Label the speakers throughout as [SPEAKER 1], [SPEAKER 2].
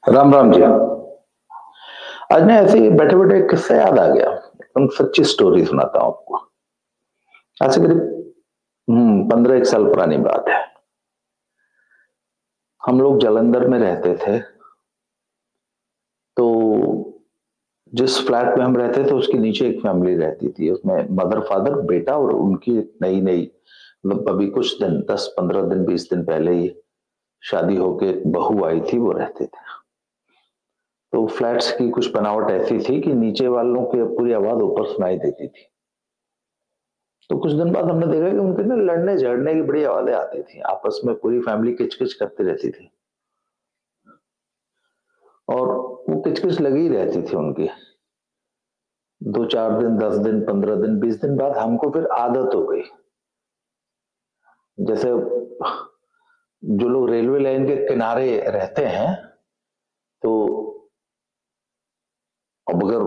[SPEAKER 1] राम राम जी। आज ना ऐसे ही बैठे बैठे एक किस्सा याद आ गया। एकदम सच्ची स्टोरी सुनाता हूँ आपको। आज से करीब 15 एक साल पुरानी बात है। हम लोग जालंधर में रहते थे। तो जिस फ्लैट में हम रहते थे उसके नीचे एक फैमिली रहती थी। उसमें मदर फादर बेटा और उनकी नई नई मतलब अभी कुछ दिन 10 15 दिन 20 दिन पहले ही शादी होके एक बहू आई थी, वो रहते थे। तो फ्लैट्स की कुछ बनावट ऐसी थी कि नीचे वालों की पूरी आवाज ऊपर सुनाई देती थी। तो कुछ दिन बाद हमने देखा कि उनके ना लड़ने झगड़ने की बड़ी आवाजें आती थी, आपस में पूरी फैमिली किचकिच करती रहती थी। और वो किचकिच लगी ही रहती थी उनकी। 2 4 दिन 10 दिन 15 दिन 20 दिन बाद हमको फिर आदत हो गई। जैसे जो लोग रेलवे लाइन के किनारे रहते हैं, तो अब अगर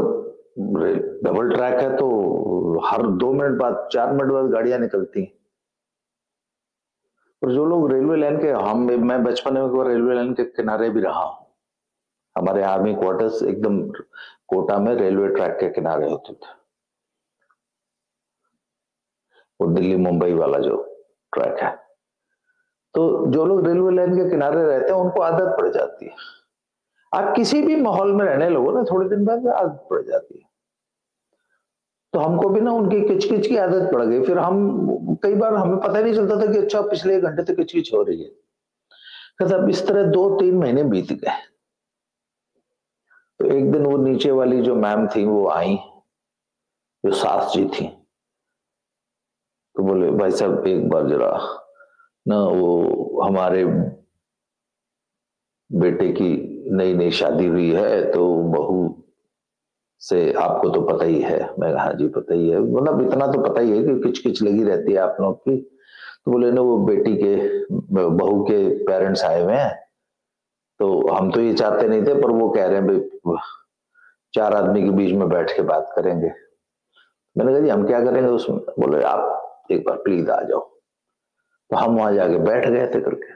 [SPEAKER 1] डबल ट्रैक है तो हर 2 मिनट बाद 4 मिनट बाद गाड़ियां निकलती हैं। और जो लोग रेलवे लाइन के हम मैं बचपन में एक बार रेलवे लाइन के किनारे भी रहा हूं। हमारे आर्मी क्वार्टर्स एकदम कोटा में रेलवे ट्रैक के किनारे होते थे। वो दिल्ली मुंबई वाला जो ट्रैक है। तो जो लोग रेलवे लाइन के किनारे रहते हैं उनको आदत पड़ जाती है। आप किसी भी माहौल में रहने लगो ना, थोड़े दिन बाद आदत पड़ जाती है। तो हमको भी ना उनकी किचकिच की आदत पड़ गई। फिर हम कई बार हमें पता ही नहीं चलता था कि अच्छा पिछले 1 घंटे से किचकिच हो रही है। अब इस तरह 2 3 महीने बीत गए। तो एक दिन वो नीचे वाली जो मैम थी वो आई, जो सास जी थी। तो बोले भाई साहब एक बार जरा ना, वो हमारे बेटे की नई नई शादी हुई है तो बहू से आपको तो पता ही है। मैं कहा हाँ जी पता ही है, मतलब इतना तो पता ही है कि किचकिच लगी रहती है आप लोग की। तो बोले ना वो बेटी के बहू के पेरेंट्स आए हुए हैं, तो हम तो ये चाहते नहीं थे पर वो कह रहे हैं भाई 4 आदमी के बीच में बैठ के बात करेंगे। मैंने कहा जी हम क्या करेंगे उसमें। बोले आप एक बार प्लीज आ जाओ। तो हम वहां जाके बैठ गए थे करके।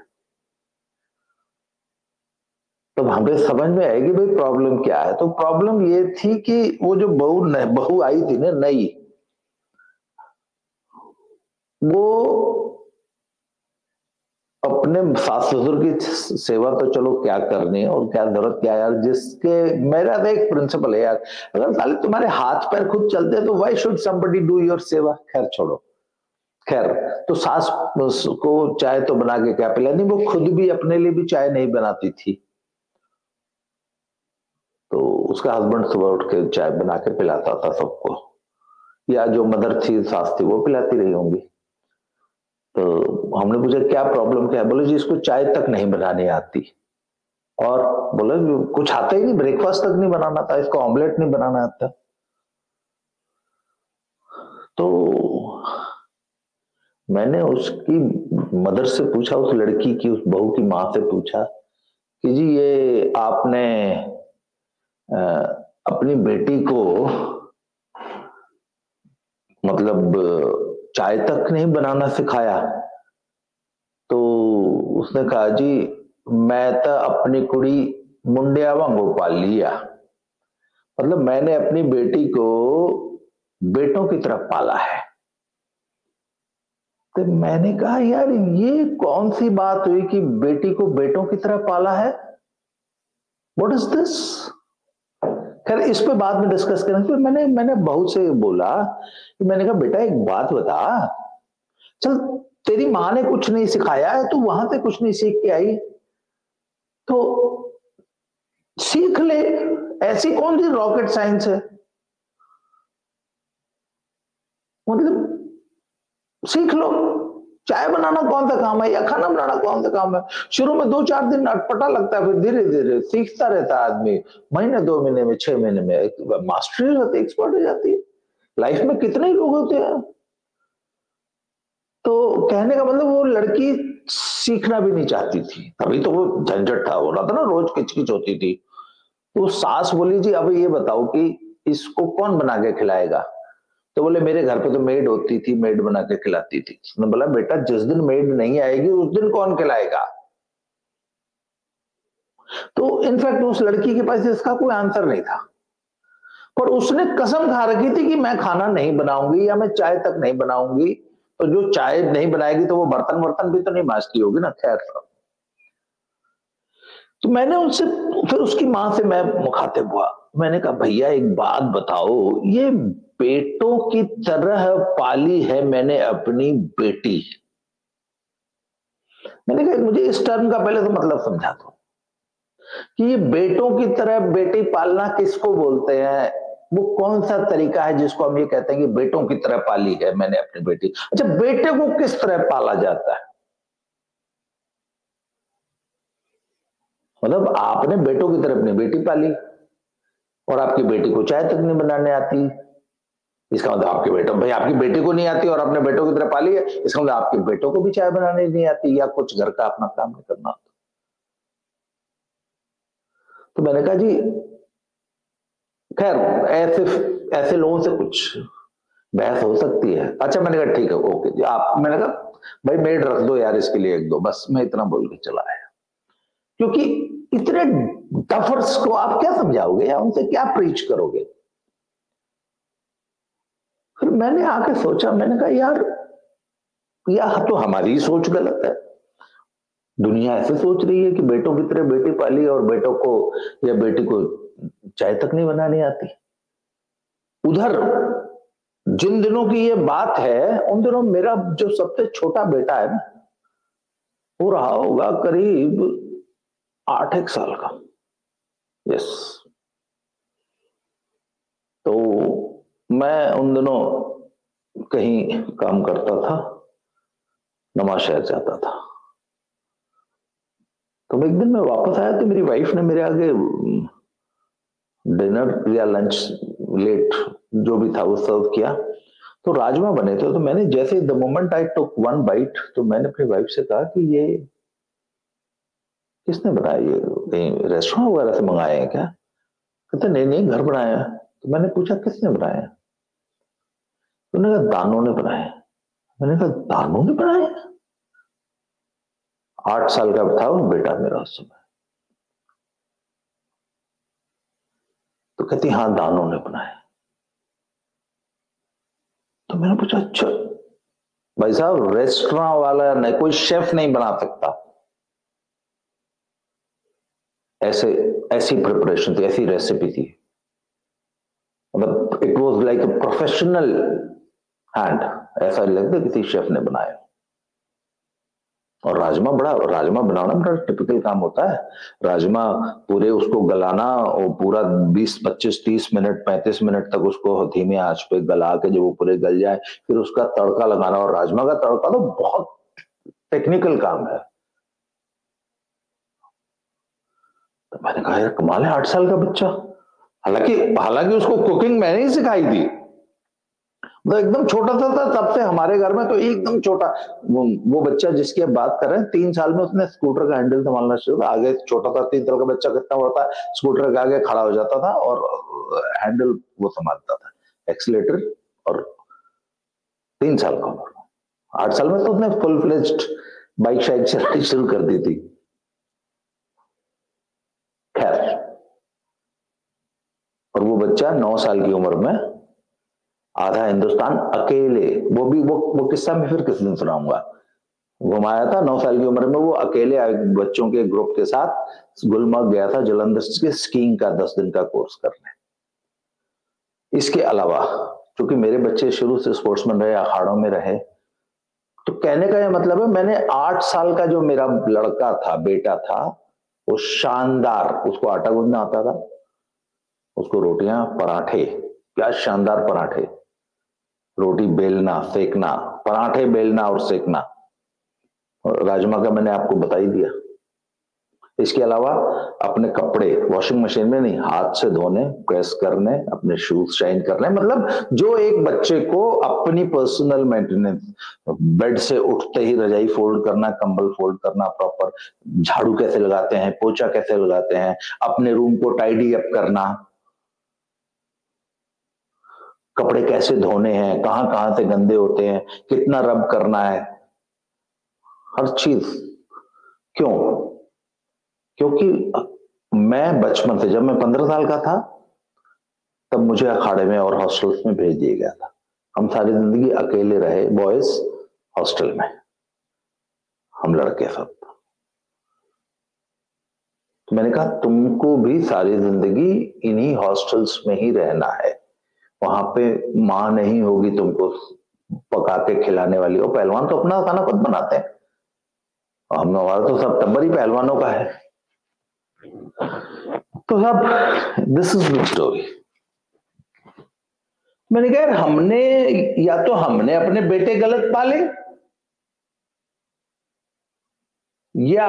[SPEAKER 1] तब हमें समझ में आएगी भाई प्रॉब्लम क्या है। तो प्रॉब्लम ये थी कि वो जो बहू आई थी ना नई, वो अपने सास ससुर की सेवा तो चलो क्या करनी है और क्या जरूरत क्या है यार। जिसके मेरा तो एक प्रिंसिपल है यार, अगर साले तुम्हारे हाथ पैर खुद चलते हैं तो why should somebody do your सेवा। खैर छोड़ो। खैर, तो सास को चाय तो बना के क्या पिलानी, वो खुद भी अपने लिए भी चाय नहीं बनाती थी। तो उसका हस्बैंड सुबह उठ के चाय बना के पिलाता था सबको, या जो मदर थी सास थी वो पिलाती रही होंगी। तो हमने पूछा क्या प्रॉब्लम क्या है। बोले जी इसको चाय तक नहीं बनानी आती। और बोले कुछ आता ही नहीं, ब्रेकफास्ट तक नहीं बनाना था, इसको ऑमलेट नहीं बनाना आता। तो मैंने उसकी मदर से पूछा, उस लड़की की उस बहू की माँ से पूछा कि जी ये आपने अपनी बेटी को मतलब चाय तक नहीं बनाना सिखाया। तो उसने कहा जी मैं तो अपनी कुड़ी मुंडिया वांगू पाल लिया, मतलब मैंने अपनी बेटी को बेटों की तरफ पाला है। तो मैंने कहा यार ये कौन सी बात हुई कि बेटी को बेटों की तरह पाला है, व्हाट इज दिस। खैर इस पे बाद में डिस्कस करेंगे। फिर मैंने मैंने बहू से बोला कि मैंने कहा बेटा एक बात बता, चल तेरी माँ ने कुछ नहीं सिखाया है, तू वहां से कुछ नहीं सीख के आई, तो सीख ले। ऐसी कौन सी रॉकेट साइंस है, मतलब सीख लो। चाय बनाना कौन सा काम है या खाना बनाना कौन सा काम है। शुरू में 2 4 दिन अटपटा लगता है, फिर धीरे धीरे सीखता रहता है आदमी। महीने 2 महीने में 6 महीने में मास्टरी हो जाती है, एक्सपर्ट हो जाती है। लाइफ में कितने लोग होते हैं। तो कहने का मतलब वो लड़की सीखना भी नहीं चाहती थी, तभी तो वो झंझट था हो रहा था ना, रोज किचकिच होती थी। तो सास बोली जी अब ये बताओ कि इसको कौन बना के खिलाएगा। तो बोले मेरे घर पे तो मेड होती थी, मेड बना के खिलाती थी। उसने बोला बेटा जिस दिन मेड नहीं आएगी उस दिन कौन खिलाएगा। तो इनफैक्ट उस लड़की के पास इसका कोई आंसर नहीं था, पर उसने कसम खा रखी थी कि मैं खाना नहीं बनाऊंगी या मैं चाय तक नहीं बनाऊंगी। तो जो चाय नहीं बनाएगी तो वो बर्तन वर्तन भी तो नहीं मांजती होगी ना। खैर, तो मैंने उनसे, फिर उसकी मां से मैं मुखातिब हुआ। मैंने कहा भैया एक बात बताओ, ये बेटों की तरह पाली है मैंने अपनी बेटी। मैंने कहा मुझे इस टर्म का पहले तो मतलब समझा दो कि ये बेटों की तरह बेटी पालना किसको बोलते हैं, वो कौन सा तरीका है जिसको हम ये कहते हैं कि बेटों की तरह पाली है मैंने अपनी बेटी। अच्छा, बेटे को किस तरह पाला जाता है? मतलब आपने बेटों की तरह अपनी बेटी पाली और आपकी बेटी को चाय तक नहीं बनाने आती, इसका मतलब आपके बेटों, भाई आपकी बेटी को नहीं आती और आपने बेटों की तरह पाली है, इसका मतलब आपके बेटों को भी चाय बनाने नहीं आती या कुछ घर का अपना काम नहीं करना आता। तो मैंने कहा जी, खैर ऐसे ऐसे लोगों से कुछ बहस हो सकती है। अच्छा, मैंने कहा ठीक है, ओके जी आप, मैंने कहा भाई मेड रख दो यार इसके लिए एक दो, बस मैं इतना बोल के चला आया। क्योंकि इतने टफर्स को आप क्या समझाओगे या उनसे क्या प्रीच करोगे? फिर मैंने आके सोचा, मैंने कहा यार यह तो हमारी ही सोच गलत है। दुनिया ऐसे सोच रही है कि बेटों की तरह बेटी पाली और बेटों को या बेटी को चाय तक नहीं बनानी आती। उधर जिन दिनों की ये बात है, उन दिनों मेरा जो सबसे छोटा बेटा है ना, वो रहा होगा करीब 8 एक साल का। यस। तो मैं उन दिनों कहीं काम करता था, नवाज शहर जाता था। तो एक दिन मैं वापस आया तो मेरी वाइफ ने मेरे आगे डिनर या लंच, लेट जो भी था वो सर्व किया। तो राजमा बने थे, तो मैंने जैसे the moment I took one byte, तो मैंने अपनी वाइफ से कहा कि ये किसने बनाया, ये कहीं रेस्टोरेंट वगैरह से मंगाए हैं क्या? कहते नहीं नहीं, घर बनाया है। तो मैंने पूछा किसने बनाया? तो उन्होंने कहा दानों ने बनाया। मैंने कहा दानों ने बनाया? 8 साल का था वो बेटा मेरा उस समय। तो कहती हाँ दानों ने बनाया। तो मैंने पूछा अच्छा भाई साहब, रेस्टोरेंट वाला नहीं, कोई शेफ नहीं बना सकता ऐसे, ऐसी प्रिपरेशन थी, ऐसी रेसिपी थी, मतलब it was like a professional hand, ऐसा लगता किसी शेफ ने बनाया। और राजमा बनाना बड़ा टिपिकल काम होता है। राजमा पूरे उसको गलाना और पूरा 20 25 30 मिनट 35 मिनट तक उसको धीमे आंच पे गला के जब वो पूरे गल जाए, फिर उसका तड़का लगाना। और राजमा का तड़का तो बहुत टेक्निकल काम है। तो मैंने कहा यार कमाल है, 8 साल का बच्चा, हालांकि हालांकि उसको कुकिंग मैंने ही सिखाई थी। तो एकदम छोटा सा था तब से हमारे घर में, तो एकदम छोटा। वो बच्चा जिसकी आप बात कर रहे हैं, 3 साल में उसने स्कूटर का हैंडल संभालना शुरू। आगे छोटा था, 3 साल का बच्चा कितना होता है, स्कूटर के आगे खड़ा हो जाता था और हैंडल वो संभालता था, एक्सीलेटर। और 3 साल का उम्र, 8 साल में तो उसने फुल फ्लेज्ड बाइक शाइक चलानी शुरू कर दी थी। खैर, और वो बच्चा 9 साल की उम्र में आधा हिंदुस्तान अकेले, वो किस्सा मैं फिर किस दिन सुनाऊंगा, घुमाया था 9 साल की उम्र में वो अकेले बच्चों के ग्रुप के साथ गुलमर्ग गया था, जलंधर के स्कीइंग का 10 दिन का कोर्स करने। इसके अलावा क्योंकि मेरे बच्चे शुरू से स्पोर्ट्समैन रहे, अखाड़ों में रहे, तो कहने का यह मतलब है मैंने 8 साल का जो मेरा लड़का था, बेटा था, वो शानदार, उसको आटा गूंदना आता था, उसको रोटियां पराठे, क्या शानदार पराठे, रोटी बेलना सेकना, पराठे बेलना और सेकना। और राजमा का मैंने आपको बता ही दिया। इसके अलावा अपने कपड़े वॉशिंग मशीन में नहीं, हाथ से धोने, प्रेस करने, अपने शूज शाइन करने, मतलब जो एक बच्चे को अपनी पर्सनल मेंटेनेंस, बेड से उठते ही रजाई फोल्ड करना, कंबल फोल्ड करना, प्रॉपर झाड़ू कैसे लगाते हैं, पोछा कैसे लगाते हैं, अपने रूम को टाइडी अप करना, कपड़े कैसे धोने हैं, कहां कहां से गंदे होते हैं, कितना रब करना है, हर चीज। क्यों? क्योंकि मैं बचपन से, जब मैं 15 साल का था तब मुझे अखाड़े में और हॉस्टल्स में भेज दिया गया था। हम सारी जिंदगी अकेले रहे बॉयज हॉस्टल में, हम लड़के सब। तो मैंने कहा तुमको भी सारी जिंदगी इन्हीं हॉस्टल्स में ही रहना है, वहां पे मां नहीं होगी तुमको पका के खिलाने वाली। और पहलवान तो अपना खाना खुद बनाते हैं, और हम हमारा तो सब टब्बर ही पहलवानों का है। तो सब दिस इज द स्टोरी। मैंने कहा हमने, या तो हमने अपने बेटे गलत पाले, या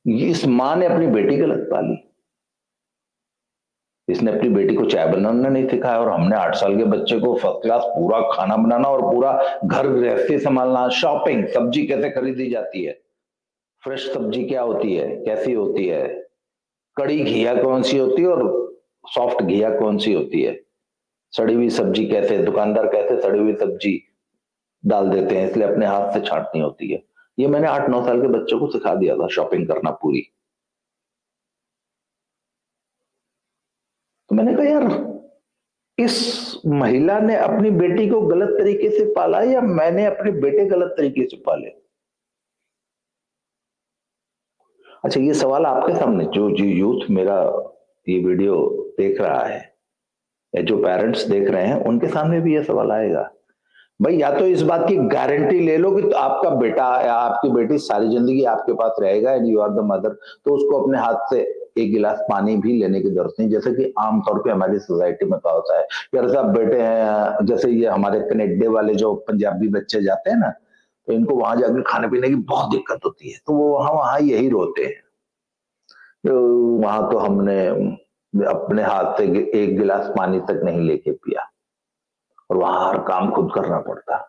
[SPEAKER 1] इस मां ने अपनी बेटी गलत पाली। इसने अपनी बेटी को चाय बनाना नहीं सिखाया, और हमने 8 साल के बच्चे को फर्स्ट क्लास पूरा खाना बनाना और पूरा घर गृहस्थी संभालना, शॉपिंग, सब्जी कैसे खरीदी जाती है, फ्रेश सब्जी क्या होती है, कैसी होती है, कड़ी घिया कौन सी होती है और सॉफ्ट घिया कौन सी होती है, सड़ी हुई सब्जी कैसे, दुकानदार कैसे सड़ी हुई सब्जी डाल देते हैं, इसलिए अपने हाथ से छांटनी होती है। ये मैंने 8-9 साल के बच्चों को सिखा दिया था, शॉपिंग करना पूरी। तो मैंने कहा यार इस महिला ने अपनी बेटी को गलत तरीके से पाला या मैंने अपने बेटे गलत तरीके से पाले। अच्छा, ये सवाल आपके सामने, जो यूथ मेरा ये वीडियो देख रहा है या जो पेरेंट्स देख रहे हैं, उनके सामने भी ये सवाल आएगा। भाई या तो इस बात की गारंटी ले लो कि तो आपका बेटा या आपकी बेटी सारी जिंदगी आपके पास रहेगा and you are the mother, तो उसको अपने हाथ से एक गिलास पानी भी लेने की जरूरत नहीं। जैसे कि आमतौर पे हमारी सोसाइटी में कहा होता है यार साहब बेटे हैं, जैसे ये हमारे कनेडे वाले जो पंजाबी बच्चे जाते हैं ना, तो इनको वहां जाकर खाने पीने की बहुत दिक्कत होती है, तो वो वहां वहां यही रोते हैं। तो वहां तो हमने अपने हाथ से एक गिलास पानी तक नहीं लेके पिया, और वहां हर काम खुद करना पड़ता।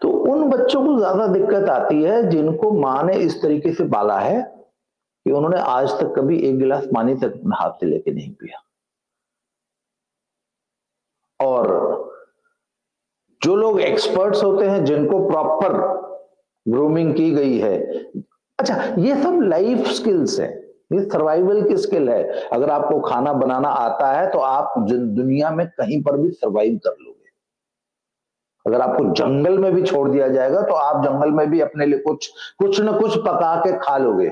[SPEAKER 1] तो उन बच्चों को ज्यादा दिक्कत आती है जिनको मां ने इस तरीके से पाला है कि उन्होंने आज तक कभी एक गिलास पानी तक अपने हाथ से लेके नहीं पिया। और जो लोग एक्सपर्ट्स होते हैं, जिनको प्रॉपर ग्रूमिंग की गई है, अच्छा ये सब लाइफ स्किल्स है, ये सर्वाइवल की स्किल है। अगर आपको खाना बनाना आता है तो आप दुनिया में कहीं पर भी सर्वाइव कर लोगे। अगर आपको जंगल में भी छोड़ दिया जाएगा तो आप जंगल में भी अपने लिए कुछ न कुछ पका के खा लोगे।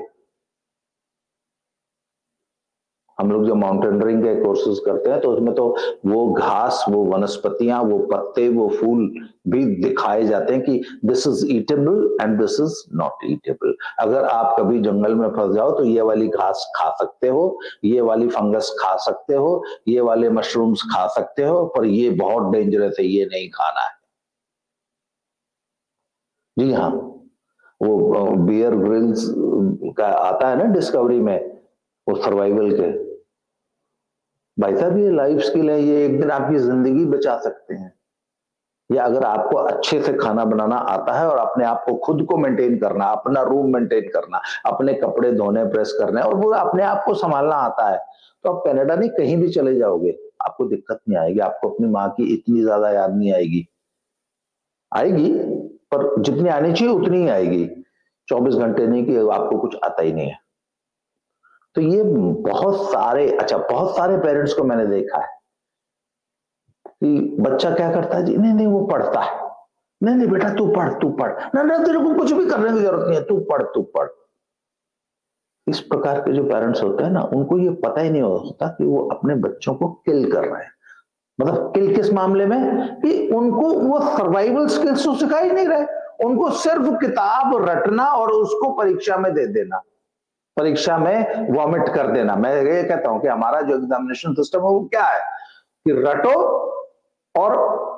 [SPEAKER 1] हम लोग जो माउंटेनरिंग के कोर्सेज करते हैं तो उसमें तो वो घास, वो वनस्पतियां, वो पत्ते, वो फूल भी दिखाए जाते हैं कि this is eatable and this is not eatable. अगर आप कभी जंगल में फंस जाओ तो ये वाली घास खा सकते हो, ये वाली फंगस खा सकते हो, ये वाले मशरूम्स खा सकते हो, पर ये बहुत डेंजरस है, ये नहीं खाना है। जी हाँ, वो बियर ग्रिल्स का आता है ना डिस्कवरी में, वो सर्वाइवल के। भाई साहब ये लाइफ स्किल है, ये एक दिन आपकी जिंदगी बचा सकते हैं। या अगर आपको अच्छे से खाना बनाना आता है और अपने आप को खुद को मेंटेन करना, अपना रूम मेंटेन करना, अपने कपड़े धोने प्रेस करने और वो अपने आप को संभालना आता है, तो आप कनाडा नहीं कहीं भी चले जाओगे, आपको दिक्कत नहीं आएगी। आपको अपनी माँ की इतनी ज्यादा याद नहीं आएगी, आएगी पर जितनी आनी चाहिए उतनी ही आएगी। 24 घंटे नहीं कि आपको कुछ आता ही नहीं है। तो ये बहुत सारे पेरेंट्स को मैंने देखा है कि बच्चा क्या करता है जी, नहीं नहीं वो पढ़ता है, नहीं नहीं बेटा तू पढ़, ना ना तेरे को कुछ भी करने की जरूरत नहीं है, तू पढ़। इस प्रकार के जो पेरेंट्स होते हैं ना, उनको ये पता ही नहीं होता कि वो अपने बच्चों को किल कर रहे हैं। मतलब किल किस मामले में, कि उनको वो सर्वाइवल स्किल्स तो सिखा ही नहीं रहे, उनको सिर्फ किताब रटना और उसको परीक्षा में दे देना, परीक्षा में वॉमिट कर देना। मैं ये कहता हूं कि हमारा जो एग्जामिनेशन सिस्टम है वो क्या है कि रटो और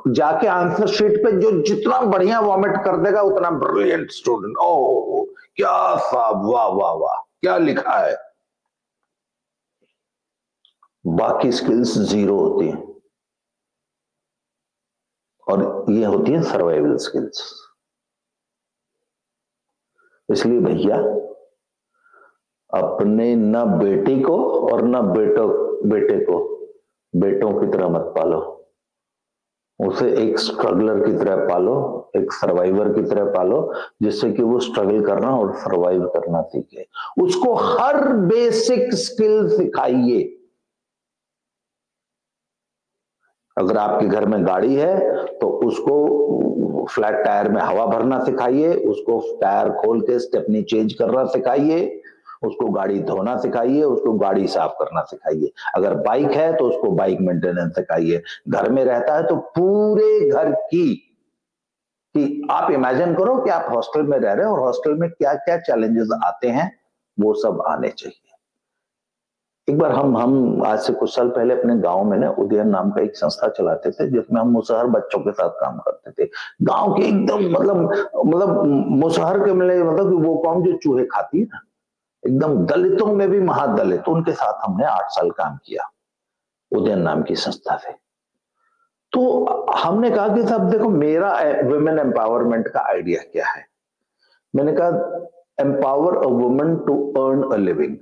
[SPEAKER 1] जाके आंसर शीट पे जो जितना बढ़िया वॉमिट कर देगा उतना ब्रिलियंट स्टूडेंट। ओ क्या साहब, वाह वाह वाह क्या लिखा है। बाकी स्किल्स जीरो होती हैं, और ये होती है सर्वाइवल स्किल्स। इसलिए भैया अपने न बेटी को और न बेटे को बेटों की तरह मत पालो। उसे एक स्ट्रगलर की तरह पालो, एक सर्वाइवर की तरह पालो, जिससे कि वो स्ट्रगल करना और सर्वाइव करना सीखे। उसको हर बेसिक स्किल सिखाइए। अगर आपके घर में गाड़ी है तो उसको फ्लैट टायर में हवा भरना सिखाइए, उसको टायर खोल के स्टेपनी चेंज करना सिखाइए, उसको गाड़ी धोना सिखाइए, उसको गाड़ी साफ करना सिखाइए। अगर बाइक है तो उसको बाइक मेंटेनेंस सिखाइए। घर में रहता है तो पूरे घर की कि आप इमेजिन करो कि आप हॉस्टल में रह रहे हो और हॉस्टल में क्या क्या चैलेंजेस आते हैं, वो सब आने चाहिए। एक बार हम आज से कुछ साल पहले अपने गांव में ना उदयन नाम का एक संस्था चलाते थे, जिसमें हम मुसहर बच्चों के साथ काम करते थे। गांव के एकदम मतलब मुसहर के मतलब वो कौन जो चूहे खाती है ना, एकदम दलितों में भी महादलित, उनके साथ हमने 8 साल काम किया उदयन नाम की संस्था से। तो हमने कहा कि साहब देखो, मेरा वुमेन एम्पावरमेंट का आइडिया क्या है। मैंने कहा empower a woman to earn a living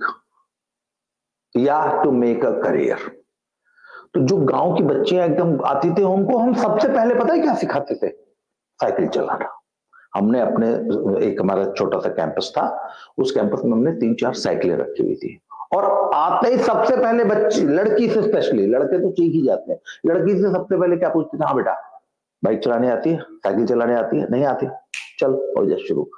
[SPEAKER 1] या टू मेक अ करियर। तो जो गांव की बच्चियां एकदम आती थी, उनको हम सबसे पहले पता है क्या सिखाते थे? साइकिल चलाना। हमने अपने एक हमारा छोटा सा कैंपस था, उस कैंपस में हमने 3-4 साइकिलें रखी हुई थी। और आते ही सबसे पहले बच्ची, लड़की से स्पेशली, लड़के तो सीख ही जाते हैं, लड़की से सबसे पहले क्या पूछते थे? हाँ बेटा, बाइक चलाने आती है? साइकिल चलाने आती है? नहीं आती? चल हो जा शुरू।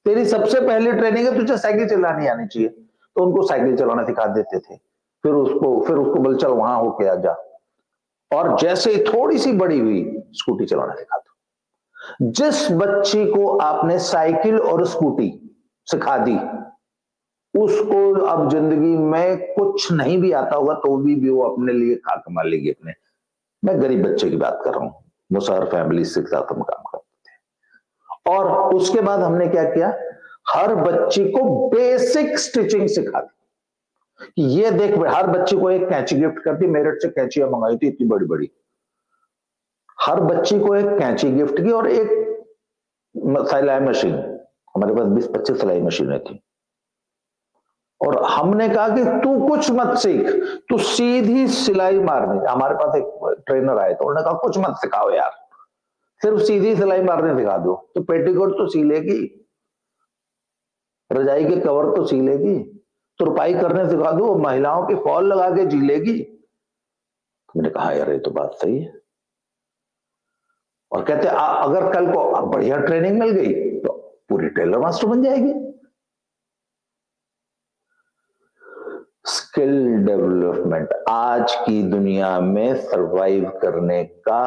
[SPEAKER 1] तेरी सबसे पहली ट्रेनिंग है, तुझे साइकिल चलानी आनी चाहिए। तो उनको साइकिल चलाना सिखा देते थे। फिर उसको बोल चल वहां होके आ जा। और जैसे ही थोड़ी सी बड़ी हुई, स्कूटी चलाना सिखा दो। जिस बच्ची को आपने साइकिल और स्कूटी सिखा दी, उसको अब जिंदगी में कुछ नहीं भी आता होगा तो भी वो अपने लिए खा कमा लेगी अपने। मैं गरीब बच्चे की बात कर रहा हूं, मुसहर फैमिली से साथ हम काम करते थे। और उसके बाद हमने क्या किया, हर बच्ची को बेसिक स्टिचिंग सिखा दी। ये देख, हर बच्ची को एक कैंची गिफ्ट कर दी, मेरठ से कैंचियां मंगाई थी इतनी बड़ी बड़ी। हर बच्ची को एक कैंची गिफ्ट की और एक सिलाई मशीन। हमारे पास 20-25 सिलाई मशीनें थी। और हमने कहा कि तू कुछ मत सीख, तू सीधी सिलाई मारनी। हमारे पास एक ट्रेनर आए तो उन्होंने कहा कुछ मत सिखाओ यार, सिर्फ सीधी सिलाई मारने सिखा दो। तो पेटीकोट तो सी लेगी, रजाई के कवर तो सी लेगी, तुरपाई करने सिखा दो, महिलाओं के फॉल लगा के जी लेगी। मैंने कहा यार ये तो बात सही है। और कहते अगर कल को बढ़िया ट्रेनिंग मिल गई तो पूरी टेलर मास्टर बन जाएगी। स्किल डेवलपमेंट आज की दुनिया में सरवाइव करने का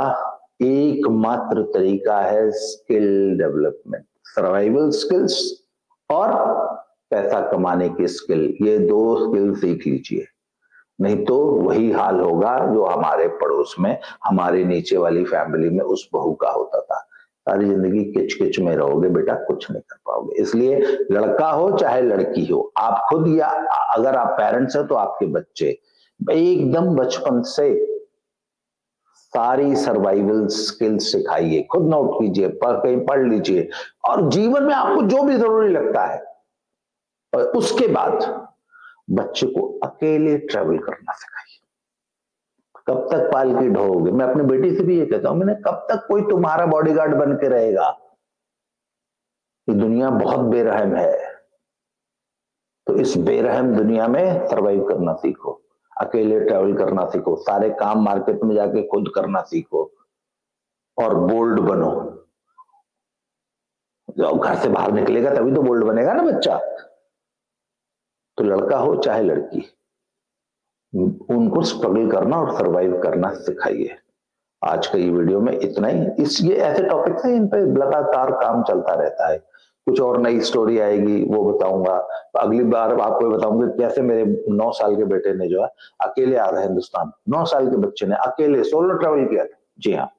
[SPEAKER 1] एकमात्र तरीका है स्किल डेवलपमेंट। सर्वाइवल स्किल्स और पैसा कमाने की स्किल, ये 2 स्किल सीख लीजिए, नहीं तो वही हाल होगा जो हमारे पड़ोस में, हमारे नीचे वाली फैमिली में उस बहू का होता था। सारी जिंदगी किच किच में रहोगे बेटा, कुछ नहीं कर पाओगे। इसलिए लड़का हो चाहे लड़की हो, आप खुद या अगर आप पेरेंट्स हो तो आपके बच्चे एकदम बचपन से सारी सर्वाइवल स्किल्स सिखाइए। खुद नोट कीजिए, कहीं पढ़ लीजिए, और जीवन में आपको जो भी जरूरी लगता है। और उसके बाद बच्चे को अकेले ट्रेवल करना सिखाइए। कब तक पालकी ढोओगे? मैं अपनी बेटी से भी ये कहता हूं, मैंने कब तक कोई तुम्हारा बॉडीगार्ड बन के रहेगा? ये दुनिया बहुत बेरहम है, तो इस बेरहम दुनिया में सरवाइव करना सीखो, अकेले ट्रेवल करना सीखो, सारे काम मार्केट में जाके खुद करना सीखो और बोल्ड बनो। जब घर से बाहर निकलेगा तभी तो बोल्ड बनेगा ना बच्चा। तो लड़का हो चाहे लड़की, उनको स्ट्रगल करना और सरवाइव करना सिखाइए। आज का ये वीडियो में इतना ही। ये ऐसे टॉपिक्स हैं, इन पे लगातार काम चलता रहता है। कुछ और नई स्टोरी आएगी वो बताऊंगा। अगली बार आपको बताऊंगा कैसे मेरे 9 साल के बेटे ने जो है अकेले आधा हिंदुस्तान, 9 साल के बच्चे ने अकेले सोलो ट्रेवल किया था। जी हाँ,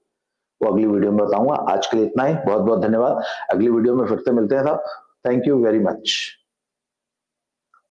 [SPEAKER 1] वो अगली वीडियो में बताऊंगा। आज के लिए इतना ही, बहुत बहुत धन्यवाद। अगली वीडियो में फिर से मिलते हैं साहब। Thank you very much.